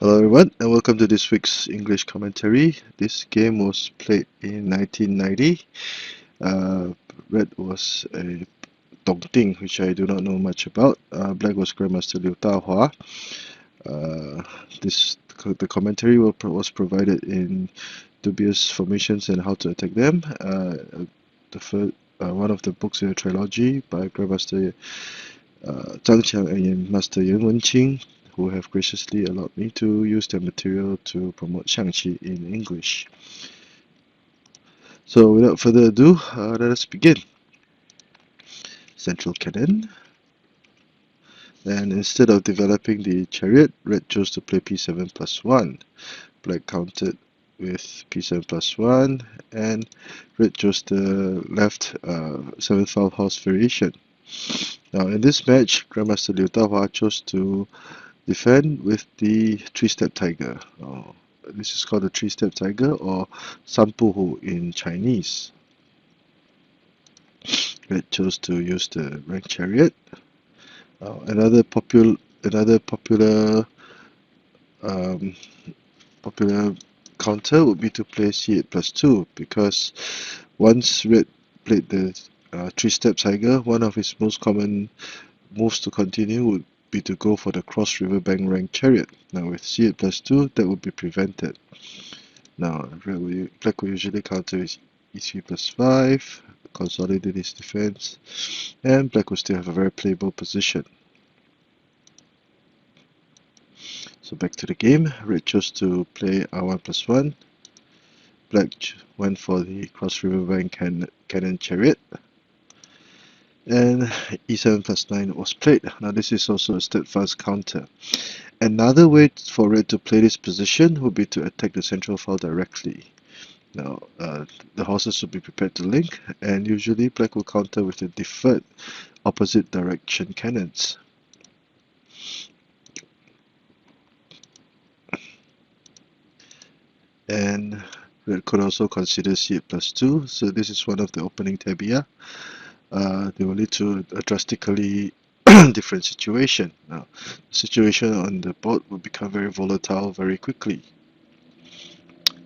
Hello everyone and welcome to this week's English commentary. This game was played in 1990. Red was a Dongting, which I do not know much about. Black was Grandmaster Liu Dahua. The commentary was provided in Dubious formations and how to attack them. One of the books in the trilogy by Grandmaster Xiangqi and Master Yan Wenqing, who have graciously allowed me to use their material to promote Xiangqi in English. So without further ado, let us begin. Central cannon. And instead of developing the chariot, red chose to play p7 plus 1. Black countered with p7 plus 1, and red chose the left 7th file house variation. Now in this match, Grandmaster Liu Dahua chose to defend with the 3-step tiger. This is called the 3-step tiger or sanpuhu in Chinese. Red chose to use the rank chariot. Another popular counter would be to play c8 plus 2, because once red played the 3-step tiger, one of his most common moves to continue would be to go for the cross riverbank rank chariot. Now with c8 plus 2, that would be prevented. Now black will usually counter with e3 plus 5, consolidate his defense, and black will still have a very playable position. So back to the game, red chose to play r1 plus 1, black went for the cross riverbank cannon chariot, and e7 plus 9 was played. Now this is also a steadfast counter. Another way for red to play this position would be to attack the central file directly. Now the horses will be prepared to link, and usually black will counter with the deferred opposite direction cannons. And red could also consider c8 plus 2, so this is one of the opening tabia. They will lead to a drastically different situation. Now, the situation on the board will become very volatile very quickly.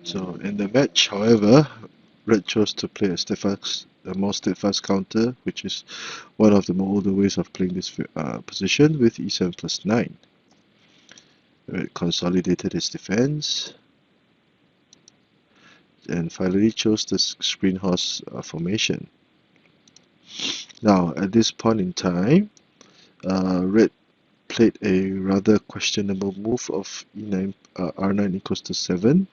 So in the match, however, red chose to play a more steadfast counter, which is one of the more older ways of playing this position, with e7 plus 9. Red consolidated his defense, and finally chose the screen horse formation. Now at this point in time, red played a rather questionable move of e9 r9 equals to 7.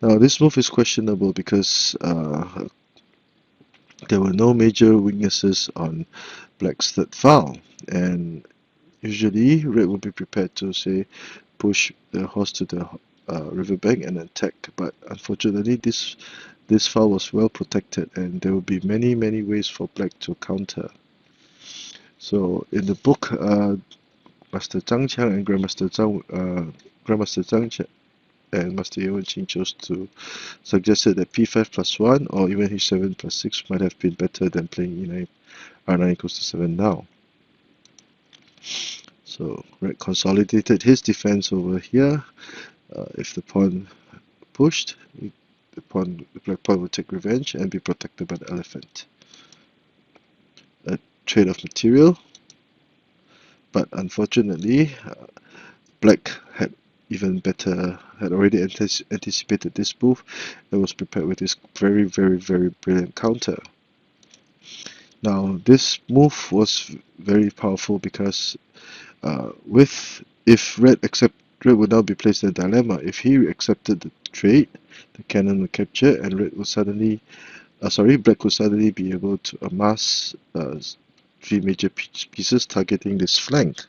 Now this move is questionable because there were no major weaknesses on black's third file, and usually red would be prepared to say push the horse to the riverbank and attack, but unfortunately this file was well protected, and there will be many ways for black to counter. So in the book, Master Zhang Qiang and Grandmaster Zhang and Master Yan Wenqing chose to suggested that p5 plus 1 or even h7 plus 6 might have been better than playing e9 r9 equals to 7 now. So red consolidated his defense over here. If the pawn pushed, the black pawn would take revenge and be protected by the elephant. A trade of material, but unfortunately, black had already anticipated this move and was prepared with this very brilliant counter. Now this move was very powerful because if red would now be placed in a dilemma. If he accepted the trade, the cannon would capture, and black would suddenly be able to amass 3 major pieces targeting this flank.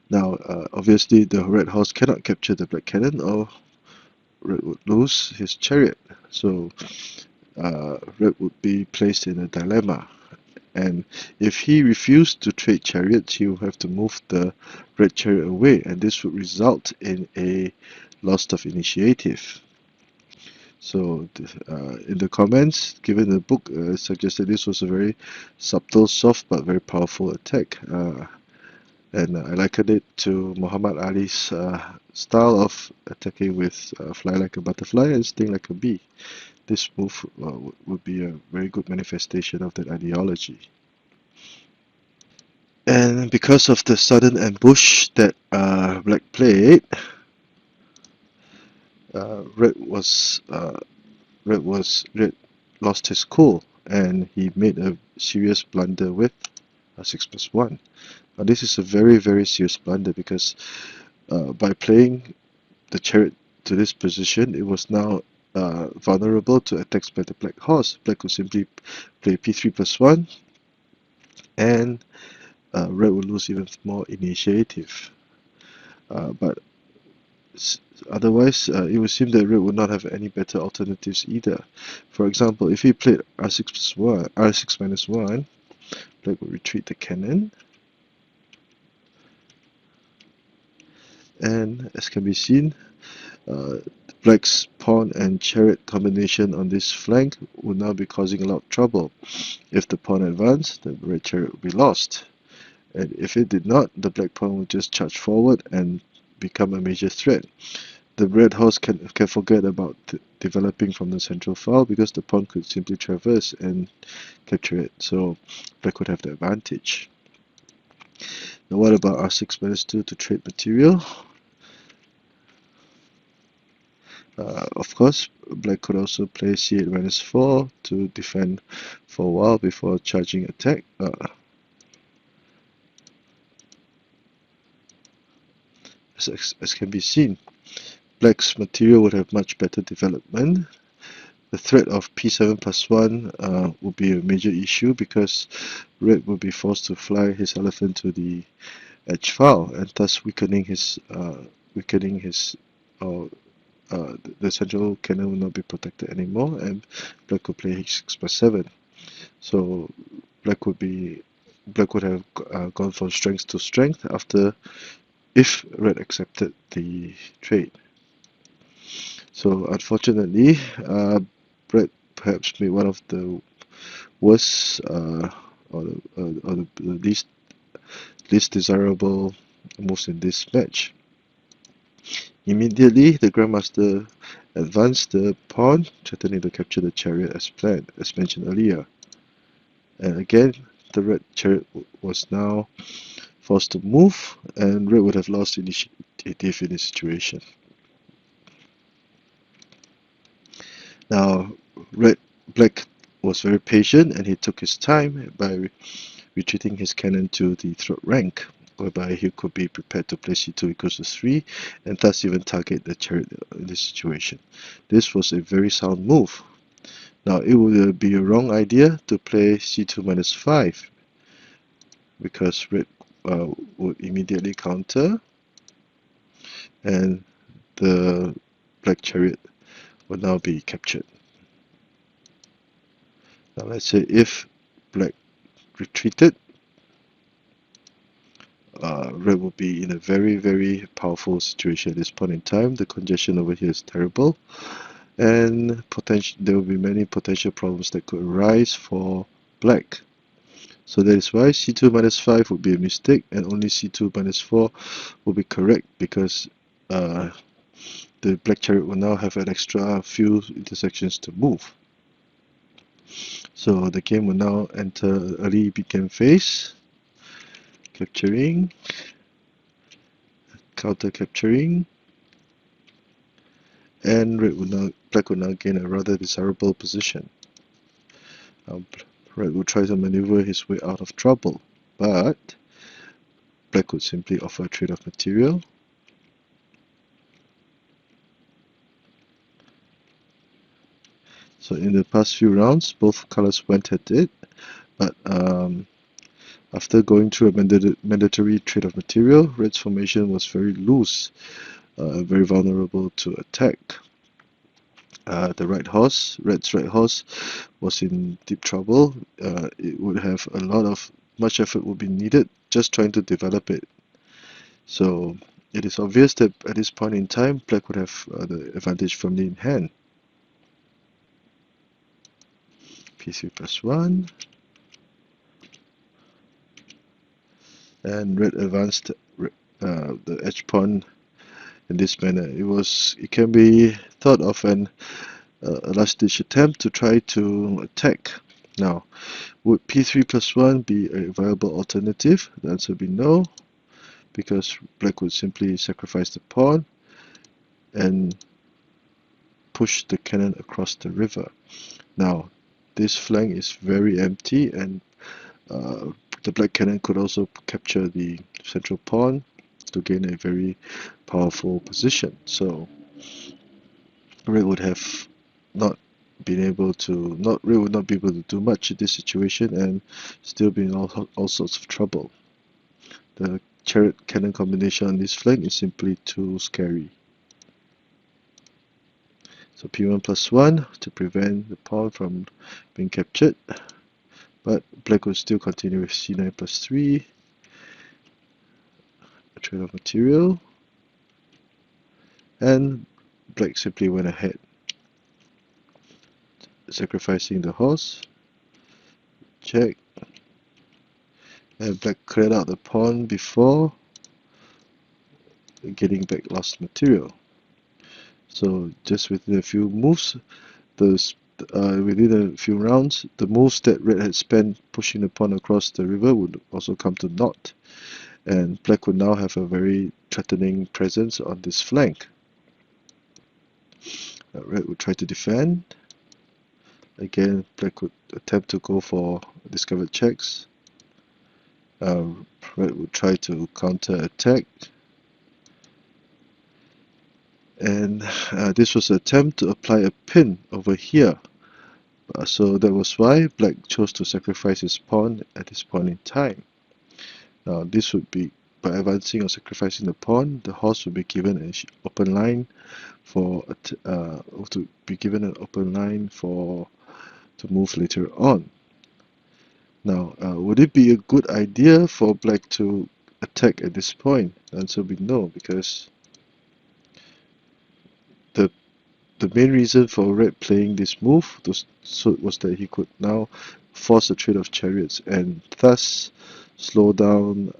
Now, obviously, the red horse cannot capture the black cannon, or red would lose his chariot. So, red would be placed in a dilemma. And if he refused to trade chariots, he would have to move the red chariot away, and this would result in a loss of initiative. So in the comments given the book, suggested this was a very subtle, soft, but very powerful attack. And I likened it to Muhammad Ali's style of attacking with fly like a butterfly and sting like a bee. This move would be a very good manifestation of that ideology. And because of the sudden ambush that Black played, Red lost his cool, and he made a serious blunder with 6+1. Now this is a very serious blunder because by playing the chariot to this position, it was now vulnerable to attacks by the black horse. Black could simply play p3+1, and Red would lose even more initiative. But otherwise, it would seem that Red would not have any better alternatives either. For example, if he played r6+1, r6-1, Black would retreat the cannon. And as can be seen, Black's pawn and chariot combination on this flank would now be causing a lot of trouble. If the pawn advanced, the red chariot would be lost. And if it did not, the black pawn would just charge forward and become a major threat. The red horse can forget about developing from the central file because the pawn could simply traverse and capture it. So black would have the advantage. Now what about r6-2 to trade material? Of course, black could also play c8-4 to defend for a while before charging attack. As can be seen, black's material would have much better development. The threat of p7+1 would be a major issue because red would be forced to fly his elephant to the edge file and thus weakening the central cannon will not be protected anymore, and black could play h6+7. So black would have gone from strength to strength if red accepted the trade. So unfortunately, red perhaps made one of the worst or the least desirable moves in this match. Immediately, the Grandmaster advanced the pawn, threatening to capture the chariot as planned, as mentioned earlier. And again, the red chariot was now forced to move, and red would have lost initiative in this situation. Now, black was very patient, and he took his time by retreating his cannon to the third rank, whereby he could be prepared to play c2 equals to 3 and thus even target the chariot in this situation. This was a very sound move. Now it would be a wrong idea to play c2-5 because red would immediately counter and the black chariot would now be captured. Now let's say if black retreated, red will be in a very powerful situation at this point in time. The congestion over here is terrible, and there will be many potential problems that could arise for black. So that is why c2-5 would be a mistake, and only c2-4 will be correct because the black chariot will now have an extra few intersections to move. So the game will now enter early beacon phase. Capturing, counter capturing, and black will now gain a rather desirable position. Red will try to maneuver his way out of trouble, but black would simply offer a trade of material. So in the past few rounds, both colors went at it, but after going through a mandatory trade of material, red's formation was very loose, very vulnerable to attack. The red's right horse, was in deep trouble. It would have much effort would be needed just trying to develop it. So it is obvious that at this point in time, black would have the advantage firmly in hand. p3+1. and red advanced the edge pawn in this manner. It can be thought of an a last-ditch attempt to try to attack. Now, would p3 plus 1 be a viable alternative? The answer would be no, because black would simply sacrifice the pawn and push the cannon across the river. Now, this flank is very empty, and the black cannon could also capture the central pawn to gain a very powerful position. So red would have not been able to red would not be able to do much in this situation and still be in all sorts of trouble. The Chariot cannon combination on this flank is simply too scary. So p1 plus 1 to prevent the pawn from being captured, but black would still continue with c9 plus 3, a trade of material, and black simply went ahead, sacrificing the horse, check, and black cleared out the pawn before getting back lost material. So just within a few moves, within a few rounds, the moves that red had spent pushing the pawn across the river would also come to naught, and black would now have a very threatening presence on this flank. Red would try to defend. Again, black would attempt to go for discovered checks. Red would try to counter attack. And this was an attempt to apply a pin over here. So that was why black chose to sacrifice his pawn at this point in time. Now this would be, by advancing or sacrificing the pawn, the horse would be given an open line to move later on. Now, would it be a good idea for black to attack at this point? The answer would be no, because the main reason for red playing this move was that he could now force a trade of chariots and thus slow down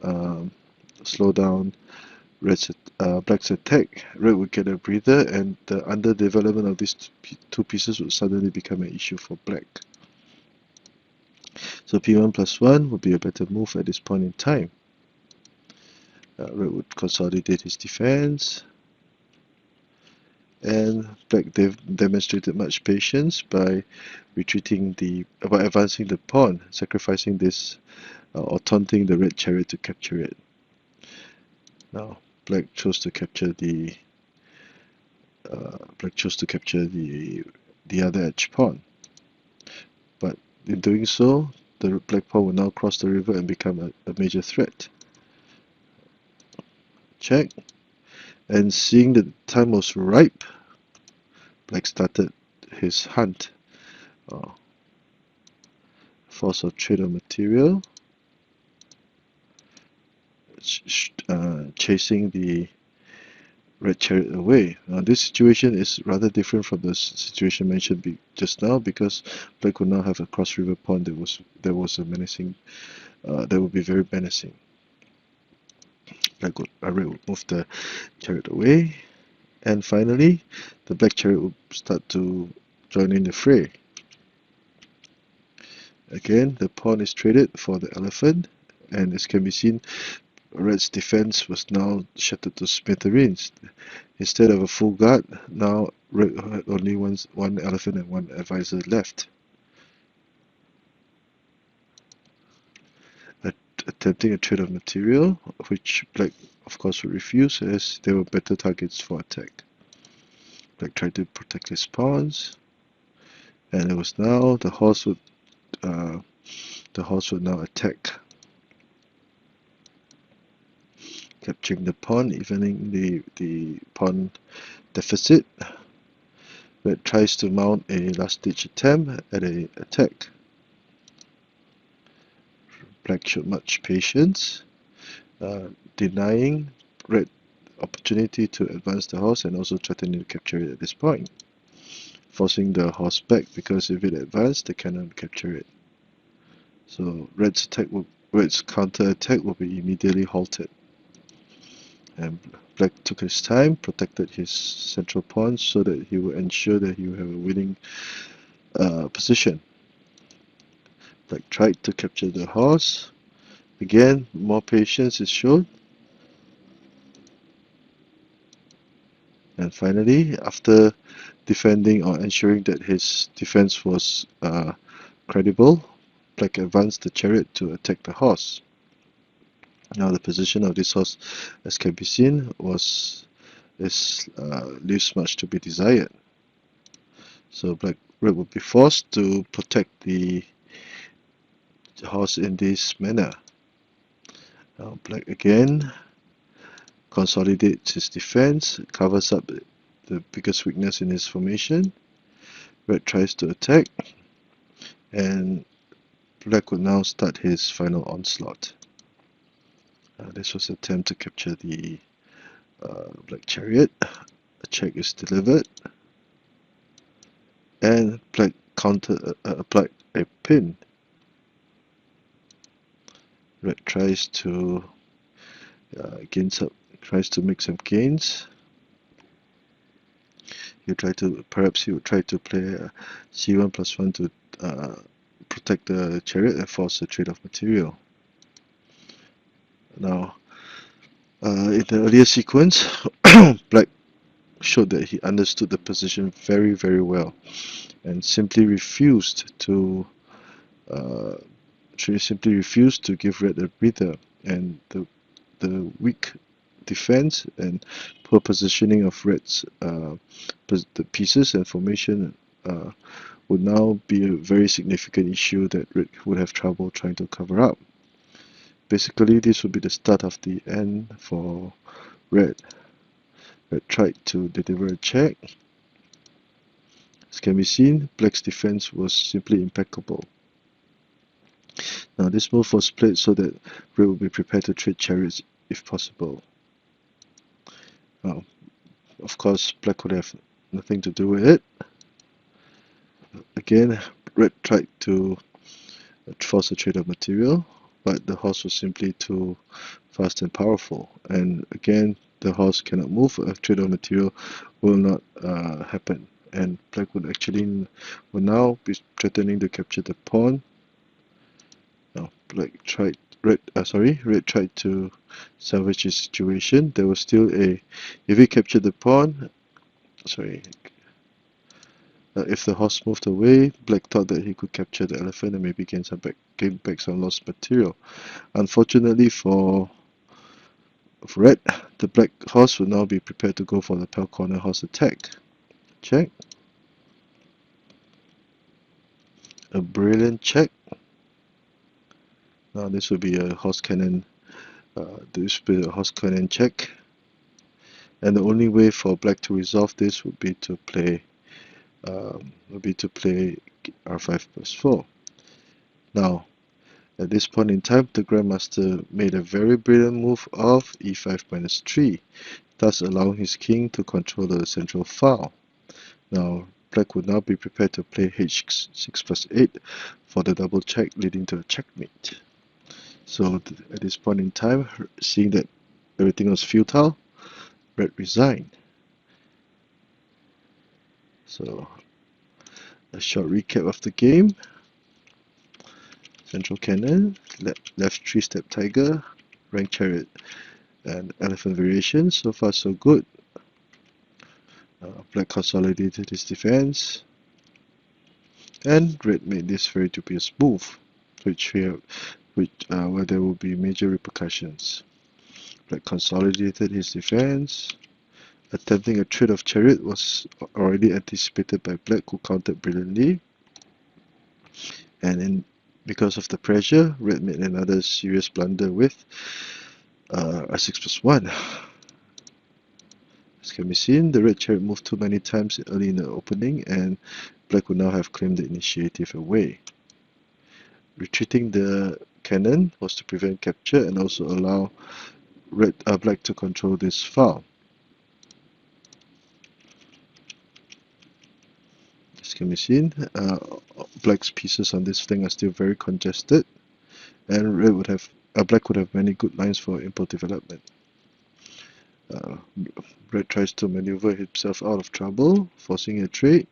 black's attack. Red would get a breather, and the underdevelopment of these two pieces would suddenly become an issue for black. So p1 plus 1 would be a better move at this point in time. Red would consolidate his defense, and black demonstrated much patience by advancing the pawn, sacrificing this or taunting the red chariot to capture it. Now black chose to capture the other edge pawn, but in doing so, the black pawn will now cross the river and become a major threat. Check. And seeing that the time was ripe, black started his hunt. Force of trade of material, chasing the red chariot away. Now this situation is rather different from the situation mentioned just now, because black would now have a cross river pawn that would be very menacing. Red would move the chariot away, and finally the black chariot would start to join in the fray. Again, the pawn is traded for the elephant, and as can be seen, red's defense was now shattered to smithereens. Instead of a full guard, now red had only one elephant and one advisor left. Attempting a trade of material, which black of course would refuse, as there were better targets for attack. Black tried to protect his pawns, and it was now the horse would now attack, capturing the pawn, evening the pawn deficit. Red tries to mount a last-ditch attempt at an attack. Black showed much patience, denying red opportunity to advance the horse and also threatening to capture it at this point, forcing the horse back, because if it advanced, the cannon would capture it. So red's attack would red's counter-attack will be immediately halted. And black took his time, protected his central pawn so that he would ensure that he would have a winning position. Black tried to capture the horse. Again, more patience is shown. And finally, after defending or ensuring that his defense was credible, black advanced the chariot to attack the horse. Now the position of this horse, as can be seen, leaves much to be desired. So red would be forced to protect the horse in this manner. Now black again consolidates his defense, covers up the biggest weakness in his formation. Red tries to attack, and black would now start his final onslaught. This was an attempt to capture the black chariot. A check is delivered, and black applied a pin. Red tries to make some gains. Perhaps he would try to play c1 plus 1 to protect the chariot and force a trade of material. Now, in the earlier sequence, black showed that he understood the position very, very well, and simply refused to give red a breather. And the weak defense and poor positioning of red's the pieces and formation would now be a very significant issue that red would have trouble trying to cover up. Basically, this would be the start of the end for red. Red tried to deliver a check. As can be seen, black's defense was simply impeccable. Now this move was played so that red would be prepared to trade chariots if possible. Now, of course, black would have nothing to do with it. Again, red tried to force a trade of material, but the horse was simply too fast and powerful. And again, the horse cannot move. A trade of material will not happen, and black would now be threatening to capture the pawn. Now, red tried to salvage his situation. There was still if he captured the pawn, if the horse moved away, black thought that he could capture the elephant and maybe gain back some lost material. Unfortunately for red, the black horse would now be prepared to go for the pale corner horse attack. Check. A brilliant check. Now this would be a horse cannon. This would be a horse cannon check, and the only way for black to resolve this would be to play r5 plus 4. Now, at this point in time, the Grandmaster made a very brilliant move of e5 minus 3, thus allowing his king to control the central file. Now, black would now be prepared to play h6 plus 8 for the double check, leading to a checkmate. So, at this point in time, seeing that everything was futile, red resigned. So, a short recap of the game. Central cannon, left 3-step tiger, rank chariot, and elephant variation. So far so good. Black consolidated his defense, and red made this very dubious move, where there will be major repercussions. Black consolidated his defense. Attempting a trade of chariot was already anticipated by black, who countered brilliantly. And because of the pressure, red made another serious blunder with r6 plus 1. As can be seen, the red chariot moved too many times early in the opening, and black would now have claimed the initiative away. Retreating the cannon was to prevent capture and also allow black to control this file. As can be seen, black's pieces on this flank are still very congested, and black would have many good lines for import development. Red tries to maneuver himself out of trouble, forcing a trade,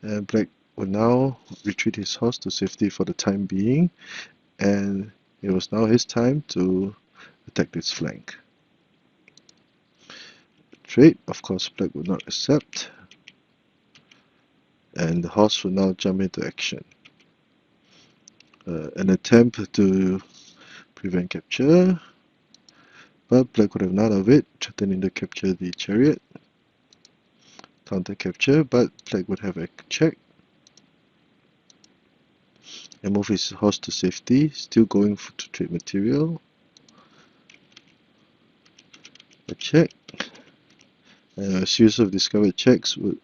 and black will now retreat his horse to safety for the time being, and it was now his time to attack this flank. Trade, of course, black would not accept, and the horse will now jump into action. An attempt to prevent capture, but black would have none of it, threatening to capture the chariot. Counter capture, but black would have a check and move his horse to safety, still going to trade material. A check. A series of discovered checks would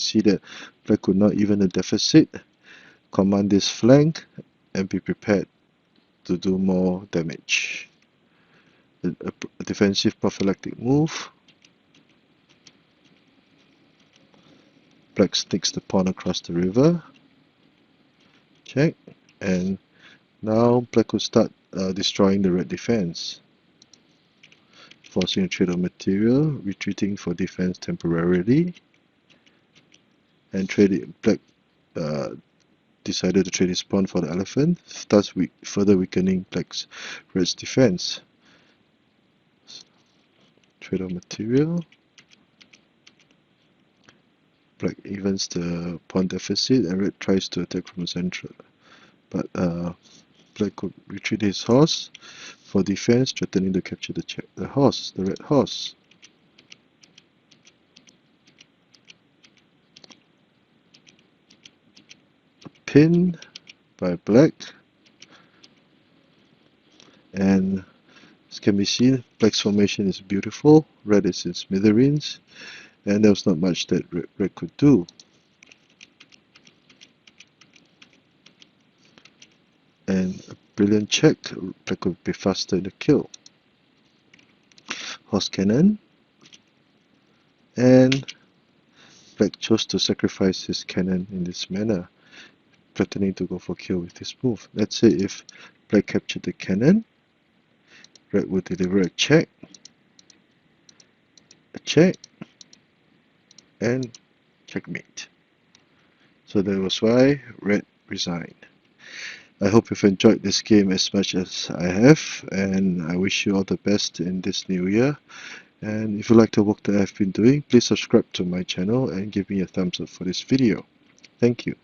see that black would not even a deficit, command this flank, and be prepared to do more damage. A defensive prophylactic move. Black sneaks the pawn across the river. Check. And now black will start destroying the red defense. Forcing a trade of material, retreating for defense temporarily. And black decided to trade his pawn for the elephant, thus further weakening red's defense. Trade of material. Black evens the pawn deficit, and red tries to attack from the center. But black could retreat his horse for defense, threatening to capture the red horse. Pin by black, and as can be seen, black's formation is beautiful, red is in smithereens, and there was not much that red could do. And a brilliant check, black would be faster in the kill. Horse cannon, and black chose to sacrifice his cannon in this manner, threatening to go for kill with this move. Let's say if black captured the cannon, red would deliver a check, and checkmate. So that was why red resigned. I hope you've enjoyed this game as much as I have, and I wish you all the best in this new year. And if you like the work that I've been doing, please subscribe to my channel and give me a thumbs up for this video. Thank you.